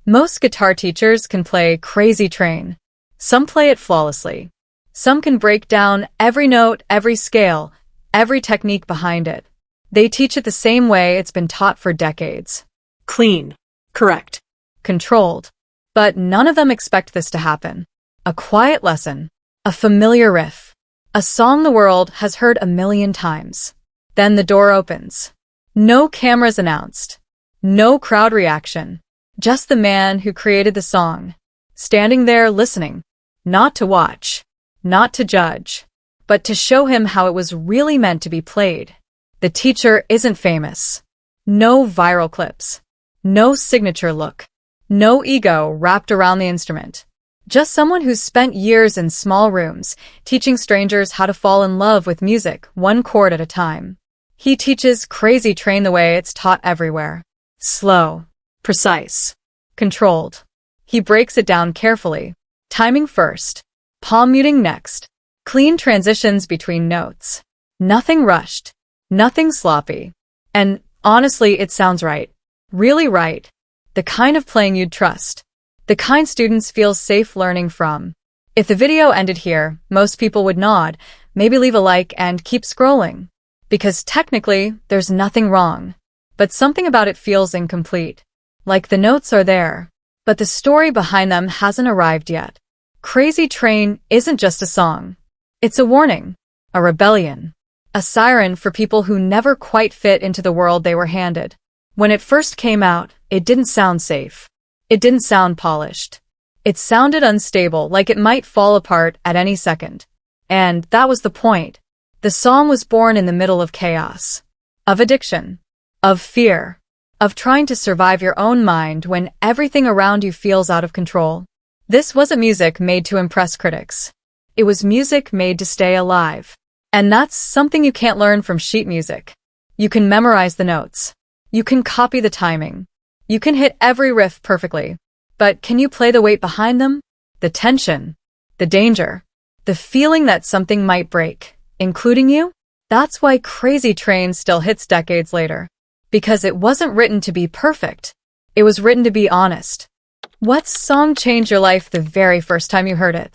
Most guitar teachers can play Crazy Train. Some play it flawlessly. Some can break down every note, every scale, every technique behind it. They teach it the same way it's been taught for decades. Clean. Correct. Controlled. But none of them expect this to happen. A quiet lesson. A familiar riff. A song the world has heard a million times. Then the door opens. No cameras announced. No crowd reaction. Just the man who created the song. Standing there listening. Not to watch. Not to judge. But to show him how it was really meant to be played. The teacher isn't famous. No viral clips. No signature look. No ego wrapped around the instrument. Just someone who's spent years in small rooms, teaching strangers how to fall in love with music, one chord at a time. He teaches Crazy Train the way it's taught everywhere. Slow. Precise. Controlled. He breaks it down carefully. Timing first. Palm muting next. Clean transitions between notes. Nothing rushed. Nothing sloppy. And honestly, it sounds right. Really right. The kind of playing you'd trust. The kind students feel safe learning from. If the video ended here, most people would nod, maybe leave a like and keep scrolling. Because technically, there's nothing wrong. But something about it feels incomplete. Like the notes are there, but the story behind them hasn't arrived yet. Crazy Train isn't just a song. It's a warning. A rebellion. A siren for people who never quite fit into the world they were handed. When it first came out, it didn't sound safe. It didn't sound polished. It sounded unstable, like it might fall apart at any second. And that was the point. The song was born in the middle of chaos. Of addiction. Of fear. Of trying to survive your own mind when everything around you feels out of control. This wasn't music made to impress critics. It was music made to stay alive. And that's something you can't learn from sheet music. You can memorize the notes. You can copy the timing. You can hit every riff perfectly. But can you play the weight behind them? The tension. The danger. The feeling that something might break, including you? That's why Crazy Train still hits decades later. Because it wasn't written to be perfect. It was written to be honest. What song changed your life the very first time you heard it?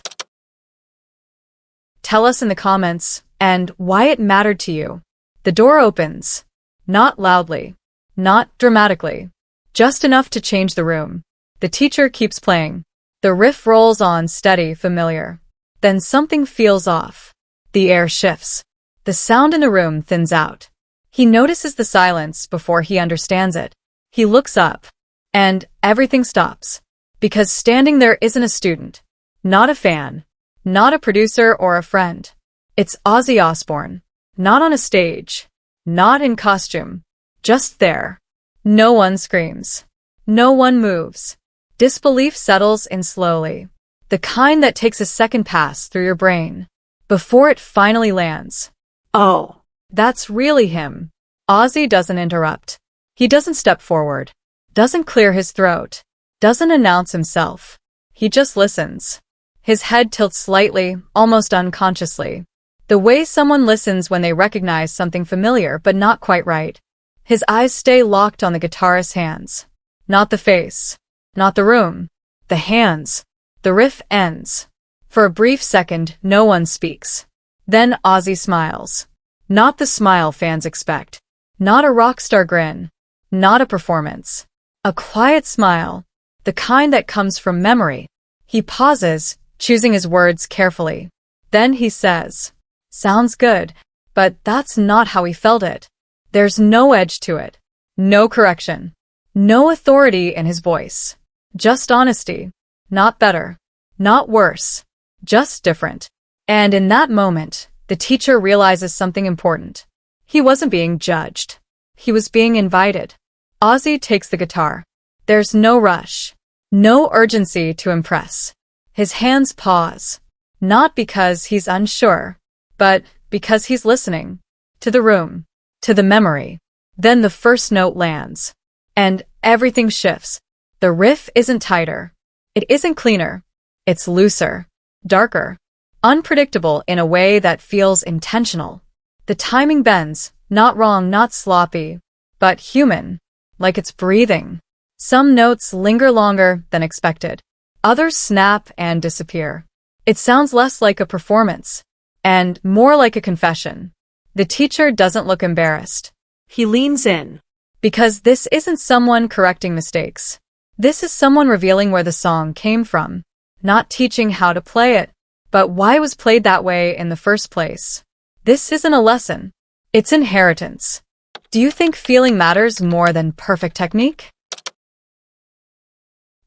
Tell us in the comments, and why it mattered to you. The door opens. Not loudly. Not dramatically. Just enough to change the room. The teacher keeps playing. The riff rolls on steady, familiar. Then something feels off. The air shifts. The sound in the room thins out. He notices the silence before he understands it. He looks up. And everything stops. Because standing there isn't a student. Not a fan. Not a producer or a friend. It's Ozzy Osbourne. Not on a stage. Not in costume. Just there. No one screams. No one moves. Disbelief settles in slowly. The kind that takes a second pass through your brain. Before it finally lands. Oh. That's really him. Ozzy doesn't interrupt. He doesn't step forward. Doesn't clear his throat. Doesn't announce himself. He just listens. His head tilts slightly, almost unconsciously. The way someone listens when they recognize something familiar but not quite right. His eyes stay locked on the guitarist's hands. Not the face. Not the room. The hands. The riff ends. For a brief second, no one speaks. Then Ozzy smiles. Not the smile fans expect. Not a rock star grin. Not a performance. A quiet smile. The kind that comes from memory. He pauses, choosing his words carefully. Then he says, "Sounds good, but that's not how he felt it." There's no edge to it. No correction. No authority in his voice. Just honesty. Not better. Not worse. Just different. And in that moment, the teacher realizes something important. He wasn't being judged. He was being invited. Ozzy takes the guitar. There's no rush. No urgency to impress. His hands pause. Not because he's unsure, but because he's listening. To the room. To the memory. Then the first note lands. And everything shifts. The riff isn't tighter. It isn't cleaner. It's looser. Darker. Unpredictable in a way that feels intentional. The timing bends, not wrong, not sloppy, but human. Like it's breathing. Some notes linger longer than expected. Others snap and disappear. It sounds less like a performance and more like a confession. The teacher doesn't look embarrassed. He leans in. Because this isn't someone correcting mistakes. This is someone revealing where the song came from, not teaching how to play it, but why it was played that way in the first place. This isn't a lesson. It's inheritance. Do you think feeling matters more than perfect technique?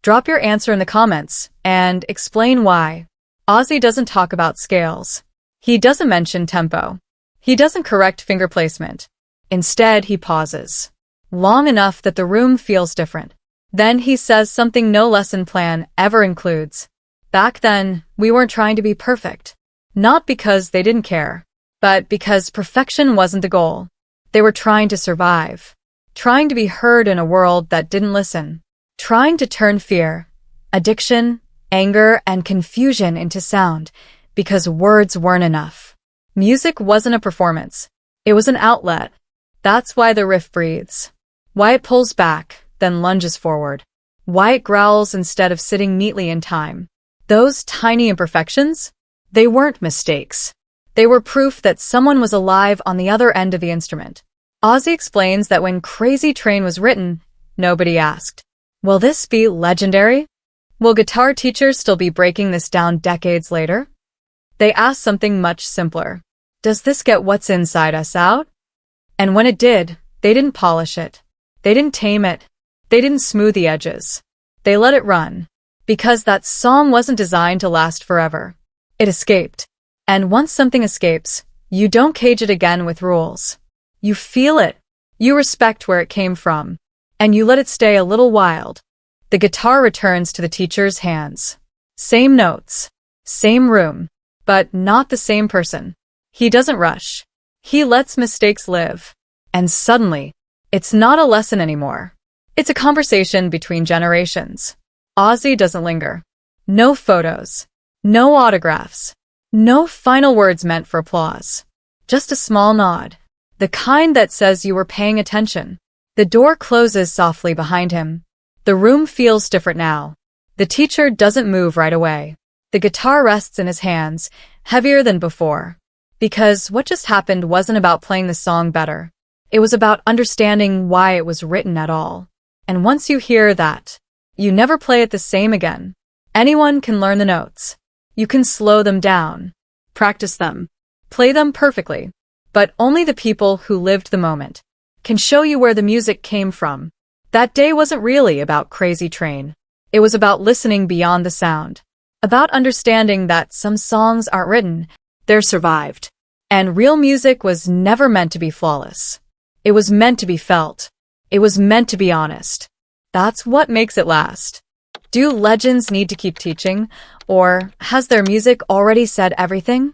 Drop your answer in the comments and explain why. Ozzy doesn't talk about scales. He doesn't mention tempo. He doesn't correct finger placement. Instead, he pauses long enough that the room feels different. Then he says something no lesson plan ever includes. Back then, we weren't trying to be perfect. Not because they didn't care, but because perfection wasn't the goal. They were trying to survive, trying to be heard in a world that didn't listen, trying to turn fear, addiction, anger, and confusion into sound because words weren't enough. Music wasn't a performance. It was an outlet. That's why the riff breathes. Why it pulls back, then lunges forward. Why it growls instead of sitting neatly in time. Those tiny imperfections? They weren't mistakes. They were proof that someone was alive on the other end of the instrument. Ozzy explains that when Crazy Train was written, nobody asked, will this be legendary? Will guitar teachers still be breaking this down decades later? They asked something much simpler. Does this get what's inside us out? And when it did, they didn't polish it. They didn't tame it. They didn't smooth the edges. They let it run. Because that song wasn't designed to last forever. It escaped. And once something escapes, you don't cage it again with rules. You feel it. You respect where it came from. And you let it stay a little wild. The guitar returns to the teacher's hands. Same notes. Same room. But not the same person. He doesn't rush. He lets mistakes live. And suddenly, it's not a lesson anymore. It's a conversation between generations. Ozzy doesn't linger. No photos. No autographs. No final words meant for applause. Just a small nod. The kind that says you were paying attention. The door closes softly behind him. The room feels different now. The teacher doesn't move right away. The guitar rests in his hands, heavier than before. Because what just happened wasn't about playing the song better. It was about understanding why it was written at all. And once you hear that, you never play it the same again. Anyone can learn the notes. You can slow them down, practice them, play them perfectly. But only the people who lived the moment can show you where the music came from. That day wasn't really about Crazy Train. It was about listening beyond the sound. About understanding that some songs aren't written, they're survived. And real music was never meant to be flawless. It was meant to be felt. It was meant to be honest. That's what makes it last. Do legends need to keep teaching, or has their music already said everything?